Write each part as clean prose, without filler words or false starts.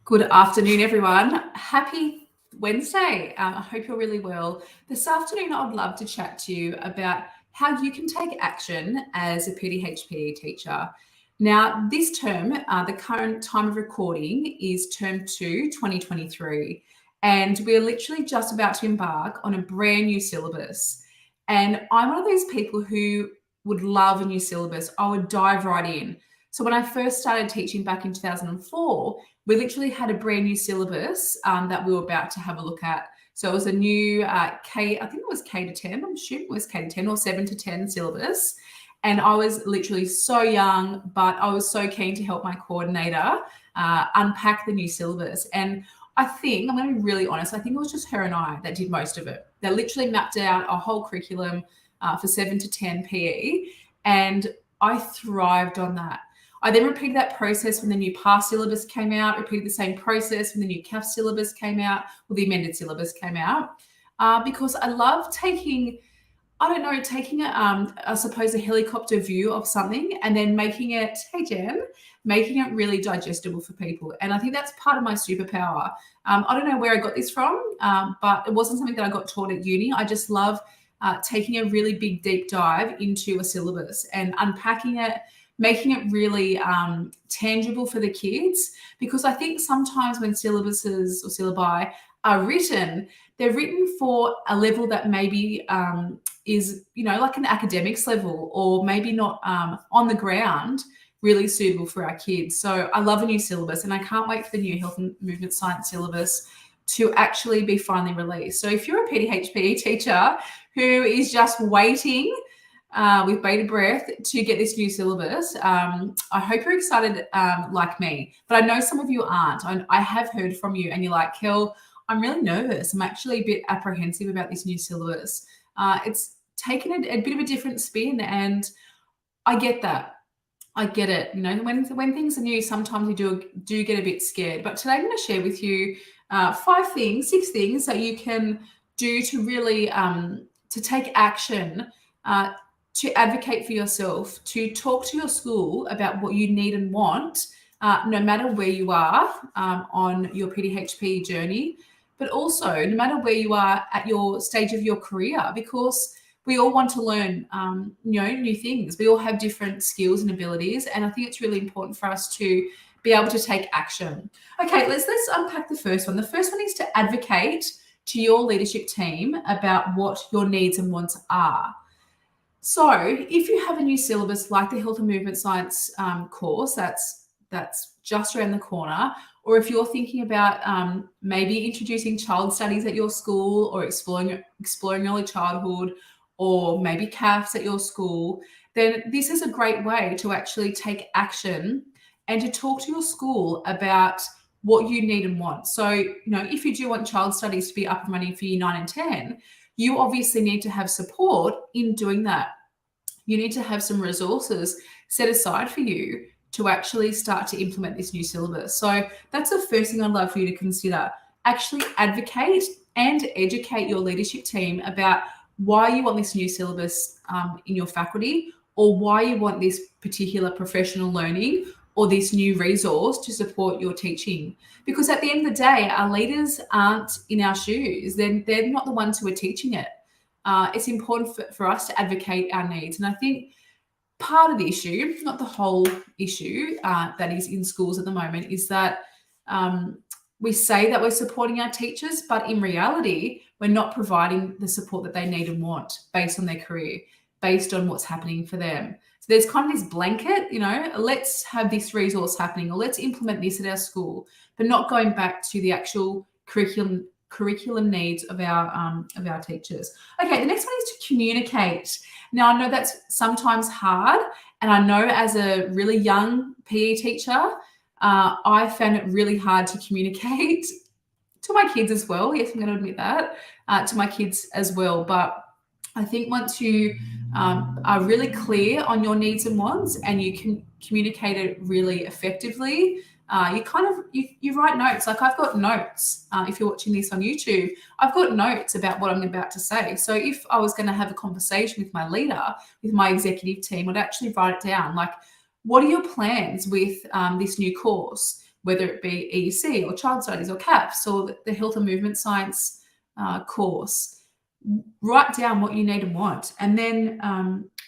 Good afternoon, everyone. Happy Wednesday. I hope you're really well. This afternoon, I would love to chat to you about how you can take action as a PDHPE teacher. Now, this term, the current time of recording is term 2, 2023, and we're literally just about to embark on a brand new syllabus. And I'm one of those people who would love a new syllabus. I would dive right in. So when I first started teaching back in 2004, we literally had a brand new syllabus that we were about to have a look at. So it was a new I think it was K to 10, I'm assuming it was K to 10 or 7 to 10 syllabus. And I was literally so young, but I was so keen to help my coordinator unpack the new syllabus. And I'm going to be really honest, I think it was just her and I that did most of it. That literally mapped out a whole curriculum for 7 to 10 PE, and I thrived on that. I then repeated that process when the new PASS syllabus came out, repeated the same process when the new CAFS syllabus came out, or the amended syllabus came out, because I love taking I suppose a helicopter view of something and then making it really digestible for people. And I think that's part of my superpower. I don't know where I got this from, but it wasn't something that I got taught at uni. I just love taking a really big, deep dive into a syllabus and unpacking it, making it really tangible for the kids, because I think sometimes when syllabuses or syllabi are written, they're written for a level that maybe is, like an academics level, or maybe not on the ground really suitable for our kids. So I love a new syllabus, and I can't wait for the new health and movement science syllabus to actually be finally released. So if you're a PDHPE teacher who is just waiting with bated breath to get this new syllabus, I hope you're excited like me. But I know some of you aren't. I have heard from you and you're like, Kell, I'm really nervous. I'm actually a bit apprehensive about this new syllabus. It's taken a bit of a different spin, and I get that. I get it. When things are new, sometimes you do get a bit scared. But today I'm going to share with you 6 things that you can do to really to take action, to advocate for yourself, to talk to your school about what you need and want, no matter where you are on your PDHPE journey, but also no matter where you are at your stage of your career, because we all want to learn, new things. We all have different skills and abilities, and I think it's really important for us to be able to take action. Okay, let's unpack the first one. The first one is to advocate to your leadership team about what your needs and wants are. So if you have a new syllabus like the Health and Movement Science course, that's just around the corner, or if you're thinking about maybe introducing child studies at your school, or exploring early childhood, or maybe CAFS at your school, then this is a great way to actually take action and to talk to your school about what you need and want. So, if you do want child studies to be up and running for year 9 and 10, you obviously need to have support in doing that. You need to have some resources set aside for you to actually start to implement this new syllabus. So that's the first thing I'd love for you to consider. Actually advocate and educate your leadership team about why you want this new syllabus in your faculty, or why you want this particular professional learning or this new resource to support your teaching. Because at the end of the day, our leaders aren't in our shoes. They're not the ones who are teaching it. It's important for us to advocate our needs. And I think part of the issue, not the whole issue that is in schools at the moment, is that we say that we're supporting our teachers, but in reality, we're not providing the support that they need and want based on their career, based on what's happening for them. So there's kind of this blanket, let's have this resource happening, or let's implement this at our school, but not going back to the actual curriculum needs of our teachers. Okay, the next one is to communicate. Now, I know that's sometimes hard, and I know as a really young PE teacher, I found it really hard to communicate to my kids as well. Yes, I'm going to admit that, to my kids as well. But I think once you are really clear on your needs and wants, and you can communicate it really effectively, you write notes. Like, I've got notes. If you're watching this on YouTube, I've got notes about what I'm about to say. So if I was going to have a conversation with my leader, with my executive team, I'd actually write it down. Like, what are your plans with this new course? whether it be EC or Child Studies or CAFS or the Health and Movement Science course. Write down what you need and want, and then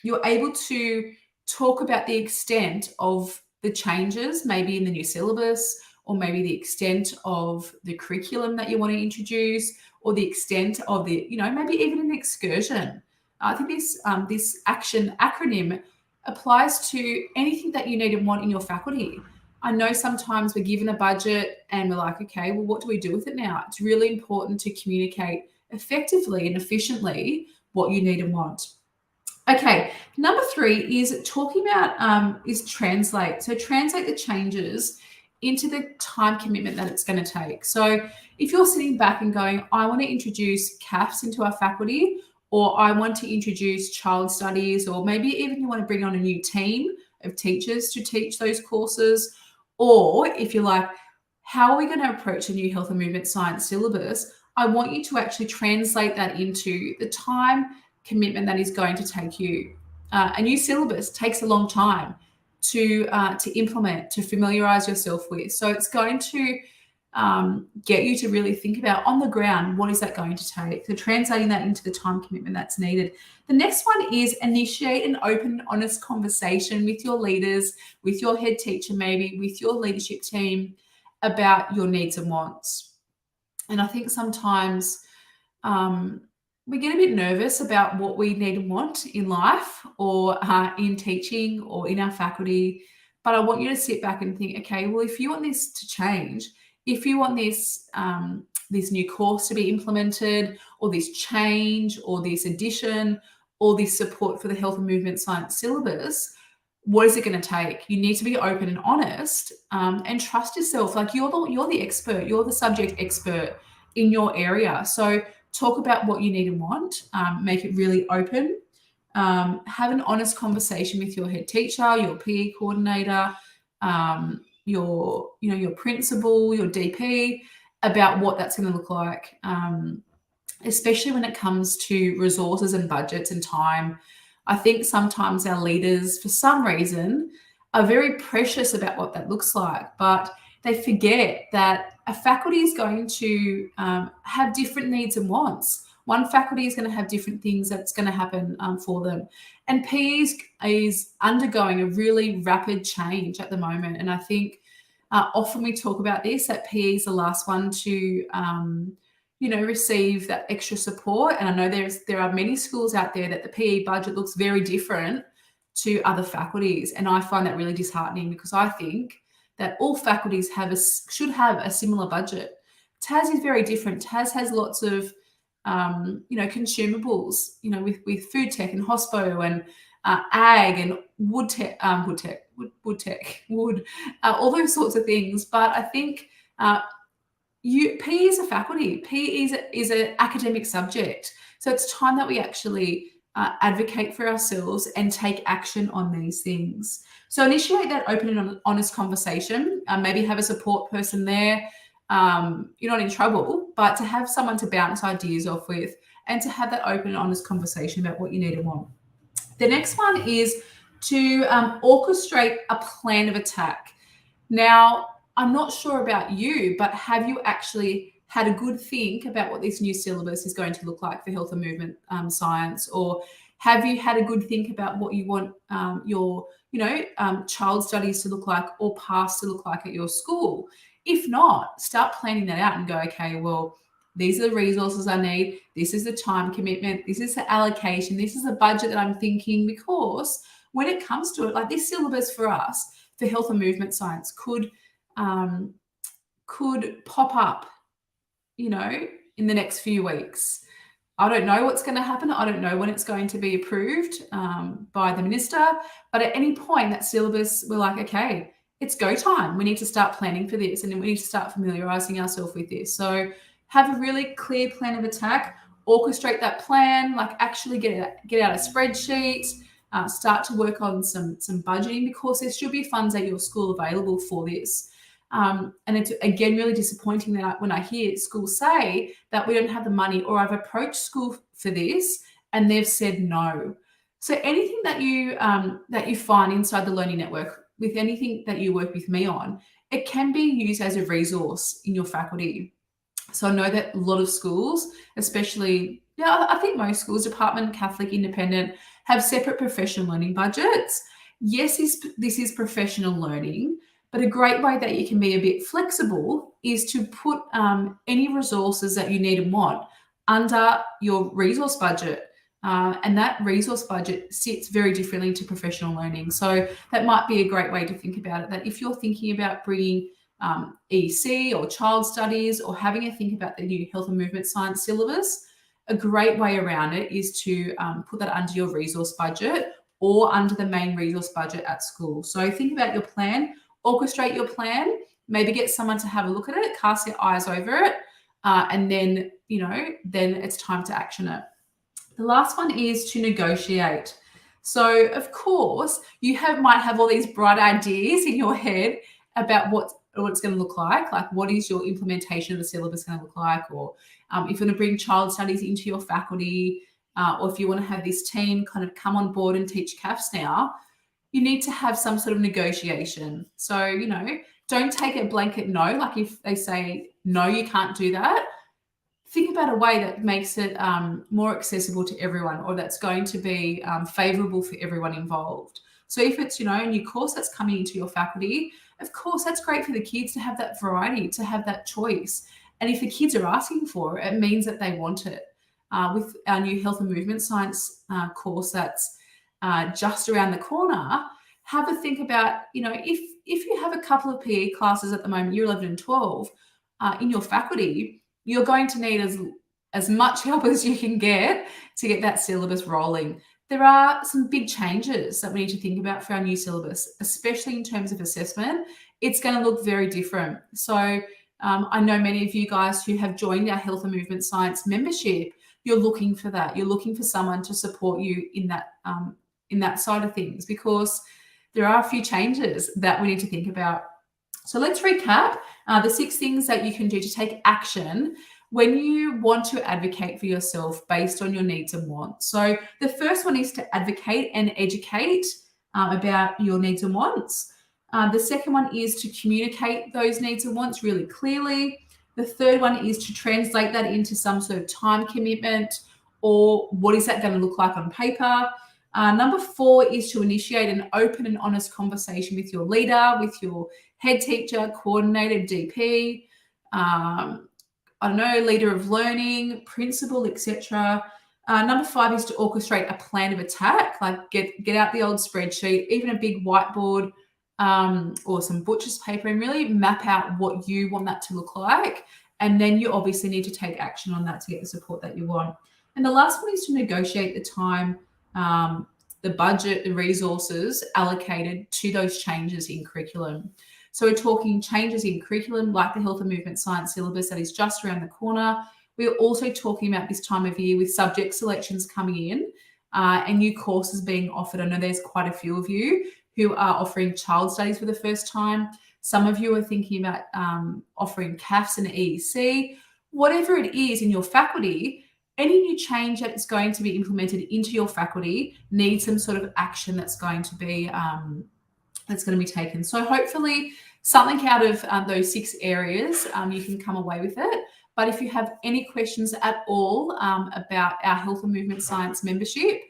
you're able to talk about the extent of the changes, maybe in the new syllabus, or maybe the extent of the curriculum that you want to introduce, or the extent of the, maybe even an excursion. I think this action acronym applies to anything that you need and want in your faculty. I know sometimes we're given a budget and we're like, okay, well, what do we do with it now? It's really important to communicate effectively and efficiently what you need and want. Okay, number 3 is talking about is translate. So translate the changes into the time commitment that it's going to take. So if you're sitting back and going, I want to introduce CAFS into our faculty, or I want to introduce child studies, or maybe even you want to bring on a new team of teachers to teach those courses, or if you're like, how are we going to approach a new health and movement science syllabus? I want you to actually translate that into the time commitment that is going to take you. A new syllabus takes a long time to implement, to familiarize yourself with. So it's going to get you to really think about on the ground, what is that going to take? So translating that into the time commitment that's needed. The next one is initiate an open, honest conversation with your leaders, with your head teacher, maybe with your leadership team about your needs and wants. And I think sometimes we get a bit nervous about what we need and want in life, or in teaching, or in our faculty. But I want you to sit back and think, okay, well, if you want this to change, if you want this this new course to be implemented, or this change, or this addition, or this support for the health and movement science syllabus, what is it going to take? You need to be open and honest, and trust yourself. Like you're the expert, you're the subject expert in your area. So talk about what you need and want, make it really open, have an honest conversation with your head teacher, your PE coordinator, your principal, your DP, about what that's going to look like, especially when it comes to resources and budgets and time. I think sometimes our leaders, for some reason, are very precious about what that looks like, but they forget that a faculty is going to have different needs and wants. One faculty is going to have different things that's going to happen for them. And PE is undergoing a really rapid change at the moment. And I think often we talk about this, that PE is the last one to receive that extra support. And I know there are many schools out there that the PE budget looks very different to other faculties. And I find that really disheartening, because I think that all faculties should have a similar budget. TAS is very different. TAS has lots of, consumables, with food tech and hospo and ag and wood tech, all those sorts of things. But I think PE is a faculty. PE is an academic subject. So it's time that we actually advocate for ourselves and take action on these things. So initiate that open and honest conversation. Maybe have a support person there. You're not in trouble, but to have someone to bounce ideas off with, and to have that open and honest conversation about what you need and want. The next one is to orchestrate a plan of attack. Now, I'm not sure about you, but have you actually had a good think about what this new syllabus is going to look like for health and movement science? Or have you had a good think about what you want your child studies to look like, or PASS to look like at your school? If not, start planning that out and go, okay, well, these are the resources I need. This is the time commitment. This is the allocation. This is the budget that I'm thinking, because when it comes to it, like this syllabus for us for health and movement science could pop up, in the next few weeks. I don't know what's going to happen. I don't know when it's going to be approved by the minister. But at any point, that syllabus, we're like, okay, it's go time. We need to start planning for this, and then we need to start familiarizing ourselves with this. So have a really clear plan of attack, orchestrate that plan, like actually get out a spreadsheet, start to work on some budgeting, because there should be funds at your school available for this. And it's, again, really disappointing that when I hear schools say that we don't have the money, or I've approached school for this and they've said no. So anything that you find inside the Learning Network, with anything that you work with me on, it can be used as a resource in your faculty. So I know that a lot of schools, especially, I think most schools, department, Catholic, independent, have separate professional learning budgets. Yes, this is professional learning, but a great way that you can be a bit flexible is to put any resources that you need and want under your resource budget. And that resource budget sits very differently to professional learning. So that might be a great way to think about it, that if you're thinking about bringing EC or child studies or having a think about the new health and movement science syllabus, a great way around it is to put that under your resource budget or under the main resource budget at school. So think about your plan, orchestrate your plan, maybe get someone to have a look at it, cast their eyes over it, and then, then it's time to action it. The last one is to negotiate. So of course, you might have all these bright ideas in your head about what it's going to look like what is your implementation of the syllabus going to look like, or if you're going to bring child studies into your faculty, or if you want to have this team kind of come on board and teach CAFS now, you need to have some sort of negotiation. So, don't take a blanket no, like if they say, no, you can't do that, think about a way that makes it more accessible to everyone, or that's going to be favourable for everyone involved. So if it's, a new course that's coming into your faculty, of course, that's great for the kids to have that variety, to have that choice. And if the kids are asking for it, it means that they want it. With our new health and movement science course that's just around the corner, have a think about, if you have a couple of PE classes at the moment, year 11 and 12, in your faculty, you're going to need as much help as you can get to get that syllabus rolling. There are some big changes that we need to think about for our new syllabus, especially in terms of assessment. It's going to look very different. So I know many of you guys who have joined our health and movement science membership, you're looking for that. You're looking for someone to support you in that side of things, because there are a few changes that we need to think about. So let's recap the 6 things that you can do to take action when you want to advocate for yourself based on your needs and wants. So the first one is to advocate and educate about your needs and wants. The second one is to communicate those needs and wants really clearly. The third one is to translate that into some sort of time commitment, or what is that going to look like on paper. Number 4 is to initiate an open and honest conversation with your leader, with your head teacher, coordinator, DP, leader of learning, principal, etc. Number 5 is to orchestrate a plan of attack, like get out the old spreadsheet, even a big whiteboard or some butcher's paper, and really map out what you want that to look like. And then you obviously need to take action on that to get the support that you want. And the last one is to negotiate the time, the budget, the resources allocated to those changes in curriculum. So we're talking changes in curriculum like the health and movement science syllabus that is just around the corner. We're also talking about this time of year with subject selections coming in and new courses being offered. I know there's quite a few of you who are offering child studies for the first time. Some of you are thinking about offering CAFS and EEC. Whatever it is in your faculty, any new change that is going to be implemented into your faculty needs some sort of action that's going to be taken. So hopefully something out of those 6 areas, you can come away with it. But if you have any questions at all about our health and movement science membership,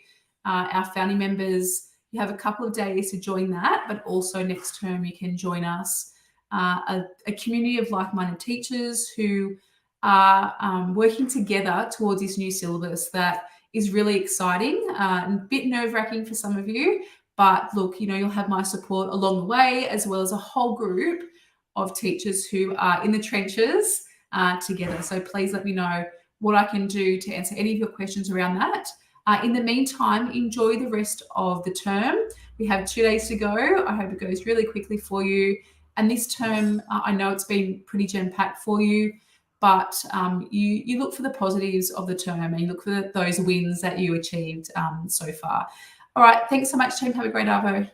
our founding members, you have a couple of days to join that, but also next term you can join us, a community of like-minded teachers who are working together towards this new syllabus that is really exciting, a bit nerve-wracking for some of you, but look, you'll have my support along the way, as well as a whole group of teachers who are in the trenches together. So please let me know what I can do to answer any of your questions around that. In the meantime, enjoy the rest of the term. We have 2 days to go. I hope it goes really quickly for you. And this term, I know it's been pretty jam-packed for you, but you look for the positives of the term and you look for those wins that you achieved so far. All right, thanks so much, team. Have a great Arvo.